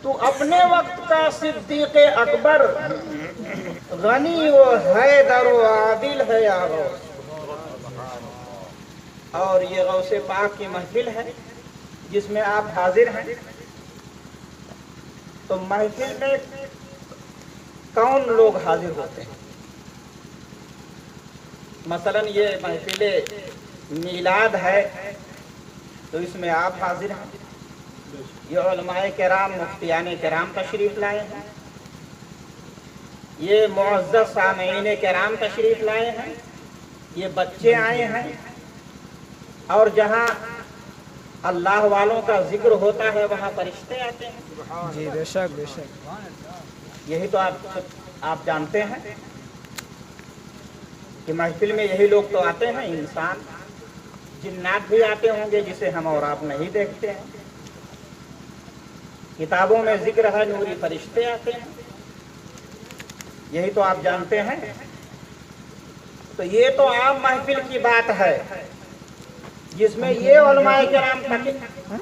تو اپنے وقت کا صدیق اکبر، غنی و حیدر و عادل ہے یا غوث۔ اور یہ غوث پاک کی محفل ہے جس میں آپ حاضر ہیں، تو محفل میں کون لوگ حاضر ہوتے ہیں؟ مثلا یہ محفل میلاد ہے تو اس میں آپ حاضر ہیں، یہ علماء کرام مفتیان کرام تشریف لائے ہیں، یہ معزز سامعین کرام تشریف لائے ہیں، یہ بچے آئے ہیں، اور جہاں اللہ والوں کا ذکر ہوتا ہے وہاں فرشتے آتے ہیں۔ جی بے شک بے شک۔ یہی تو آپ جانتے ہیں کہ محفل میں یہی لوگ تو آتے ہیں، انسان جنات بھی آتے ہوں گے جسے ہم اور آپ نہیں دیکھتے ہیں، کتابوں میں ذکر ہے نوری فرشتے آتے ہیں، یہی تو آپ جانتے ہیں۔ تو یہ تو عام محفل کی بات ہے جس میں یہ علماء کرام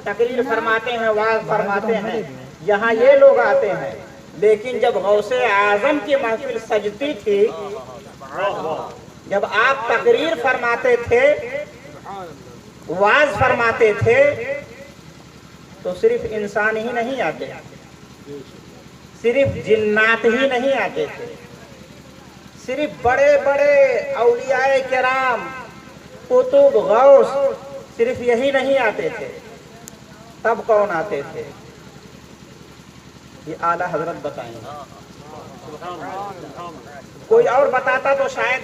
تقریر فرماتے ہیں، واعظ فرماتے ہیں، یہاں یہ لوگ آتے ہیں۔ لیکن جب غوث اعظم کی محفل سجتی تھی، جب آپ تقریر فرماتے تھے، واعظ فرماتے تھے، تو صرف انسان ہی نہیں آتے، صرف جنات ہی نہیں آتے تھے، صرف بڑے بڑے اولیاء کرام قطب غوث صرف یہی نہیں آتے تھے، تب کون آتے تھے؟ یہ اعلیٰ حضرت بتائیں گے۔ کوئی اور بتاتا تو شاید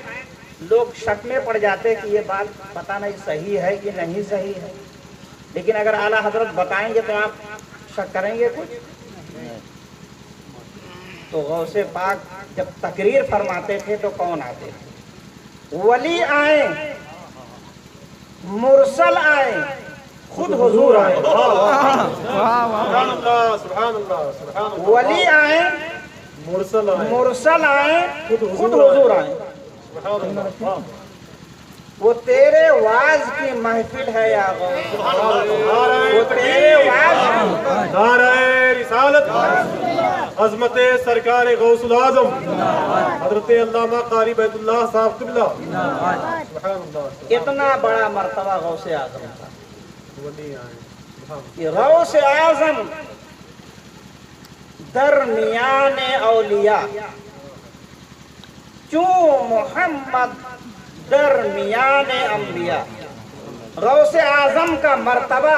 لوگ شک میں پڑ جاتے کہ یہ بات پتہ نہیں صحیح ہے کہ نہیں صحیح ہے، لیکن اگر اعلیٰ حضرت بتائیں گے تو آپ شک کریں گے کچھ؟ تو غوث پاک جب تقریر فرماتے تھے تو کون آتے تھے؟ ولی آئیں، مرسل آئیں، خود حضور آئیں۔ ولی آئیں، مرسل آئیں، خود حضور آئیں۔ وہ تیرے واعظ کی محفل ہے یا غوث، وہ تیرے واعظ نعرہ رسالت، عظمت سرکار غوث العظم حضرت علامہ قاری بیت اللہ صاحب قبلہ۔ اتنا بڑا مرتبہ غوث اعظم تھا کہ غوث اعظم درمیان اولیاء، چوں محمد درمیان انبیاء۔ غوث اعظم کا مرتبہ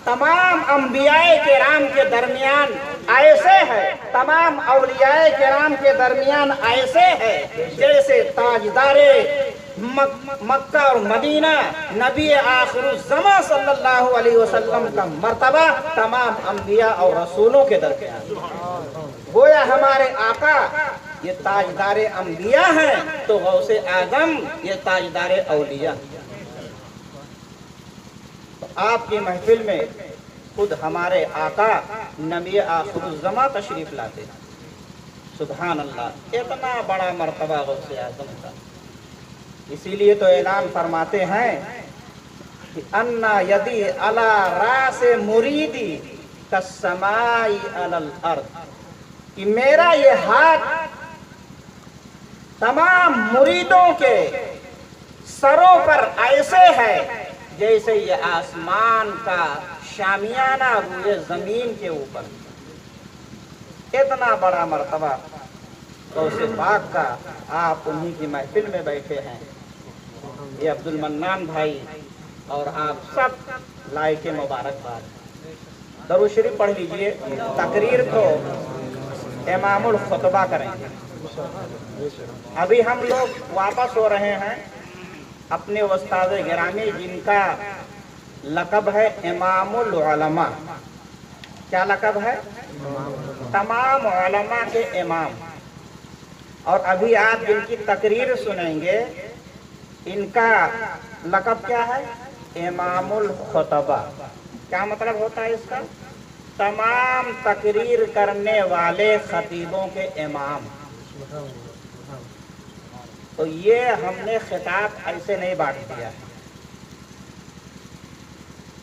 تمام انبیاء کرام کے درمیان ایسے ہے، تمام اولیاء کرام کے درمیان ایسے ہے جیسے تاجدار مکہ اور مدینہ نبی آخر الزمان صلی اللہ علیہ وسلم کا مرتبہ تمام انبیاء اور رسولوں کے درمیان۔ گویا ہمارے آقا یہ تاجدار انبیاء ہیں تو غوث اعظم یہ تاجدار اولیاء۔ تو آپ کی محفل میں خود ہمارے آقا نبی آخر الزمان تشریف لاتے ہیں۔ سبحان اللہ، اتنا بڑا مرتبہ غوث اعظم کا۔ اسی لیے تو اعلان فرماتے ہیں کہ انا یدی علی راس مریدی کالسماء علی الارض، کہ میرا یہ ہاتھ تمام مریدوں کے سروں پر ایسے ہے جیسے یہ آسمان کا شامیانہ روئے زمین کے اوپر۔ اتنا بڑا مرتبہ غوث پاک کا، آپ انہی کی محفل میں بیٹھے ہیں۔ یہ عبد المنان بھائی اور آپ سب لائق مبارکباد۔ درود شریف پڑھ لیجئے۔ تقریر تو امام الخطبہ کریں گے۔ ابھی ہم لوگ واپس ہو رہے ہیں اپنے استاد گرامی جن کا لقب ہے امام العلماء۔ کیا لقب ہے؟ تمام علماء کے امام۔ اور ابھی آپ جن کی تقریر سنیں گے ان کا لقب کیا ہے؟ امام الخطبہ۔ کیا مطلب ہوتا ہے اس کا؟ تمام تقریر کرنے والے خطیبوں کے امام۔ تو یہ ہم نے خطاب ایسے نہیں بانٹ دیا ہے،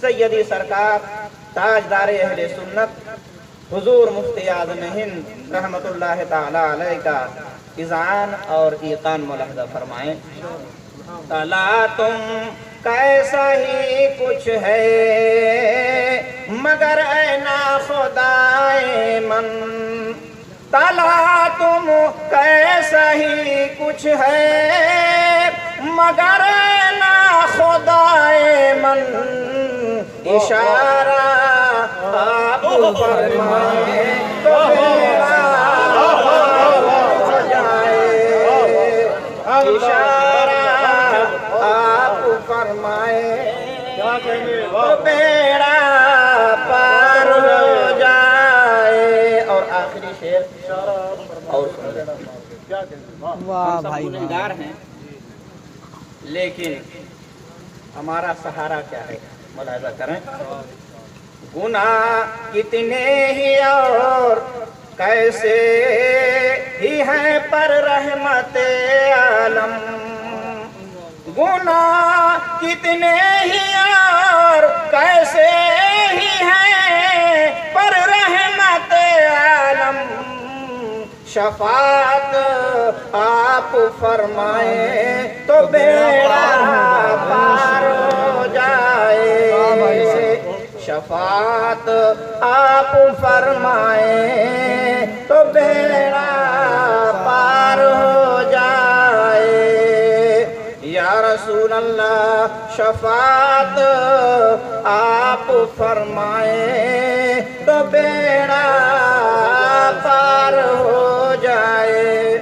سیدی سرکار تاجدار اہل سنت حضور مفتی اعظم ہند رحمت اللہ تعالی علیہ کا اذعان اور ایقان ملاحظہ فرمائیں. تلا تم کیسا ہی کچھ ہے مگر اے ناخدائے من. تلا تم کیسا ہی کچھ ہے مگر اے ناخدائے من. اشارہ آپ فرمائیں تو بیڑا ہو جائے. اشارہ آپ فرمائیں تو بیڑا پار ہو جائے. اور آخری شعر اور سن لیں. واہ ہم سب بھائی گنہگار ہیں لیکن ہمارا سہارا کیا ہے؟ ملاحظہ کریں. گناہ کتنے ہی اور کیسے ہی ہیں پر رحمت عالم. گناہ کتنے ہی اور کیسے ہی ہیں پر رحمت عالم. شفاعت آپ فرمائیں تو بیڑا پار ہو جائے. شفاعت آپ فرمائیں تو بیڑا پار ہو جائے. یا رسول اللہ شفاعت آپ فرمائیں تو بیڑا پار ہو جائے.